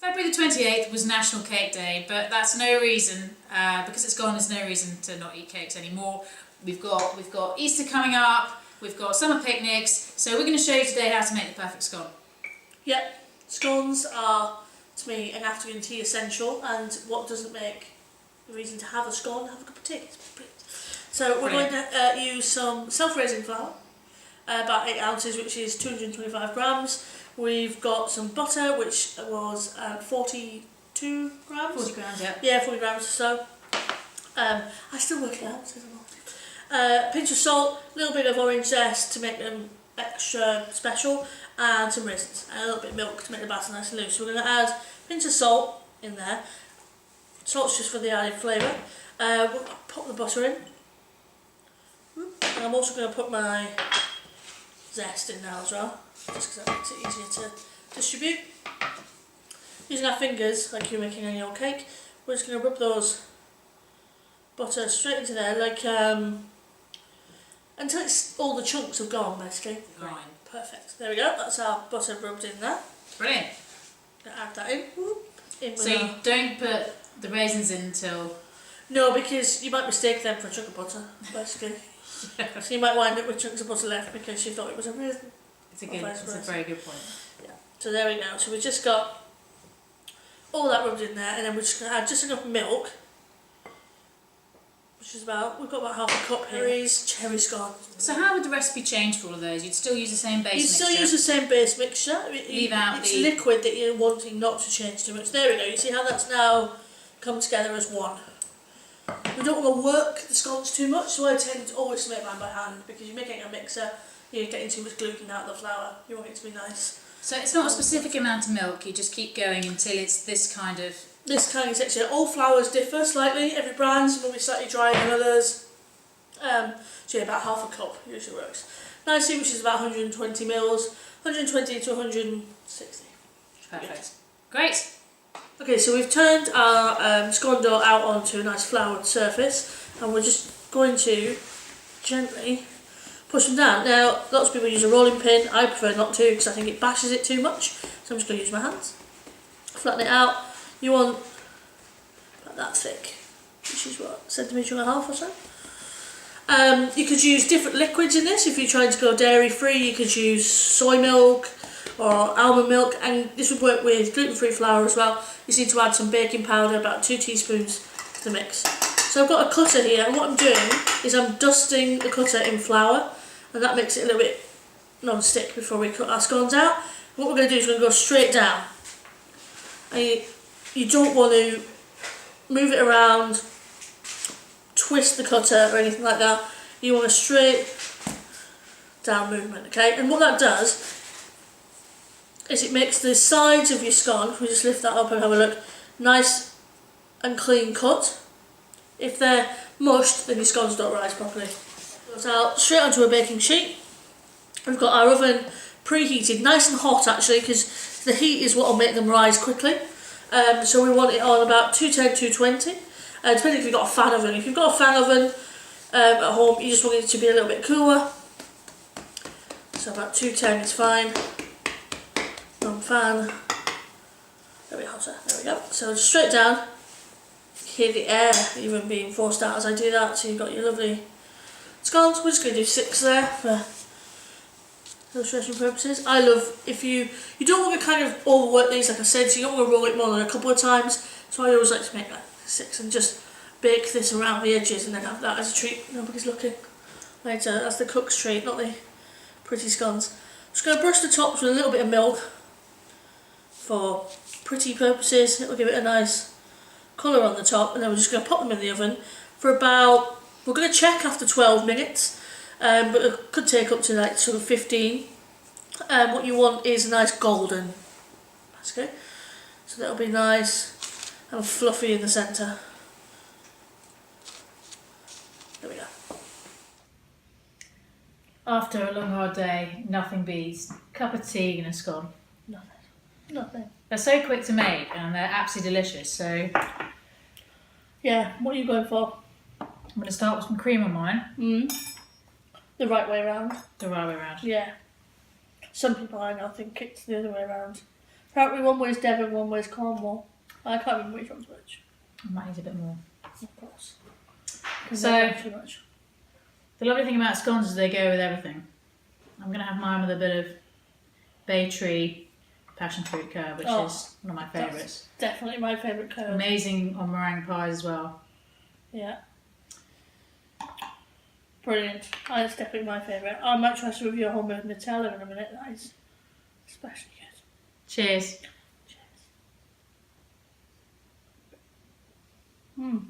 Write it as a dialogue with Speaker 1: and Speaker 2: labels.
Speaker 1: February the 28th was National Cake Day, but that's no reason, because it's gone, there's no reason to not eat cakes anymore. We've got Easter coming up, we've got summer picnics, so we're going to show you today how to make the perfect scone.
Speaker 2: Yep, scones are, to me, an afternoon tea essential, and what doesn't make the reason to have a scone, have a cup of tea. So we're going to use some self-raising flour, about 8 ounces, which is 225 grams. We've got some butter, which was 42 grams.
Speaker 1: 40 grams, yeah.
Speaker 2: Yeah, 40 grams or so. I still work it out, so a pinch of salt, a little bit of orange zest to make them extra special, and some raisins, and a little bit of milk to make the batter nice and loose. So we're going to add a pinch of salt in there. Salt's just for the added flavour. We'll pop the butter in. And I'm also going to put my zest in now as well, just because that makes it easier to distribute. Using our fingers, like you're making on your cake, we're just going to rub those butter straight into there, like until it's all the chunks have gone, basically.
Speaker 1: Right.
Speaker 2: Perfect. There we go. That's our butter rubbed in there.
Speaker 1: Brilliant.
Speaker 2: Gonna add that in.
Speaker 1: So you don't put the raisins in until...
Speaker 2: No, because you might mistake them for a chunk of butter, basically.
Speaker 1: Yeah.
Speaker 2: So you might wind up with chunks of butter left because you thought it was a raisin.
Speaker 1: It's a very good point.
Speaker 2: Yeah. So there we go. So we've just got all that rubbed in there, and then we're just going to add just enough milk, which is we've got about half a cup here. Cherry scone.
Speaker 1: So how would the recipe change for all of those? You'd still use the same base mixture?
Speaker 2: You'd still use the same base mixture.
Speaker 1: Leave out
Speaker 2: it's
Speaker 1: the...
Speaker 2: liquid that you're wanting not to change too much. There we go. You see how that's now come together as one. We don't want to work the scones too much, so I tend always to make mine by hand, because you're making a mixer, you're getting too much gluten out of the flour. You want it to be nice.
Speaker 1: So it's not a specific amount of milk, you just keep going until it's this kind of...
Speaker 2: This kind of texture. All flours differ slightly. Every brand's will be slightly drier than others. So yeah, about half a cup usually works nicely, which is about 120 mils, 120 to 160.
Speaker 1: Perfect.
Speaker 2: Yeah.
Speaker 1: Great.
Speaker 2: Okay, so we've turned our scone dough out onto a nice floured surface, and we're just going to gently push them down. Now, lots of people use a rolling pin. I prefer not to because I think it bashes it too much, so I'm just going to use my hands. Flatten it out. You want about that thick, which is what, centimetre and a half or so. You could use different liquids in this. If you're trying to go dairy free, you could use soy milk or almond milk, and this would work with gluten-free flour as well. You just need to add some baking powder, about 2 teaspoons to the mix. So I've got a cutter here, and what I'm doing is I'm dusting the cutter in flour, and that makes it a little bit non-stick before we cut our scones out. What we're going to do is we're going to go straight down. And you don't want to move it around, twist the cutter or anything like that. You want a straight down movement, okay? And what that does is it makes the sides of your scone, if we just lift that up and have a look, nice and clean cut. If they're mushed, then your scones don't rise properly. Goes out straight onto a baking sheet. We've got our oven preheated, nice and hot actually, because the heat is what will make them rise quickly. So we want it on about 210, 220, depending if you've got a fan oven. If you've got a fan oven at home, you just want it to be a little bit cooler. So about 210 is fine. Non-fan, a bit hotter, there we go. So straight down, you hear the air even being forced out as I do that, so you've got your lovely scones. We're just going to do 6 there for illustration purposes. I love, if you don't want to kind of overwork these, like I said, so you don't want to roll it more than a couple of times, so I always like to make like 6 and just bake this around the edges and then have that as a treat. Nobody's looking. Later, that's the cook's treat, not the pretty scones. Just going to brush the tops with a little bit of milk for pretty purposes. It will give it a nice colour on the top, and then we're just going to pop them in the oven for about, we're going to check after 12 minutes, but it could take up to like sort of 15. What you want is a nice golden, that's okay, so that'll be nice and fluffy in the centre. There we go.
Speaker 1: After a long hard day, nothing beats a cup of tea and a scone.
Speaker 2: Nothing.
Speaker 1: They're so quick to make and they're absolutely delicious, so
Speaker 2: yeah, what are you going for?
Speaker 1: I'm going to start with some cream on mine.
Speaker 2: The right way around.
Speaker 1: The right way around.
Speaker 2: Yeah. Some people I know think it's the other way around. Apparently one way's Devon, one way's Cornwall. I can't remember which one's which.
Speaker 1: I might need a bit more.
Speaker 2: Of course.
Speaker 1: So,
Speaker 2: Too much.
Speaker 1: the lovely thing about scones is they go with everything. I'm going to have mine with a bit of bay tree passion fruit curd, which is one of my favourites.
Speaker 2: Definitely my favourite curd.
Speaker 1: Amazing on meringue pies as well.
Speaker 2: Yeah. Brilliant. That's definitely my favourite. I might try some of your homemade Nutella in a minute. That is especially good.
Speaker 1: Cheers.
Speaker 2: Cheers.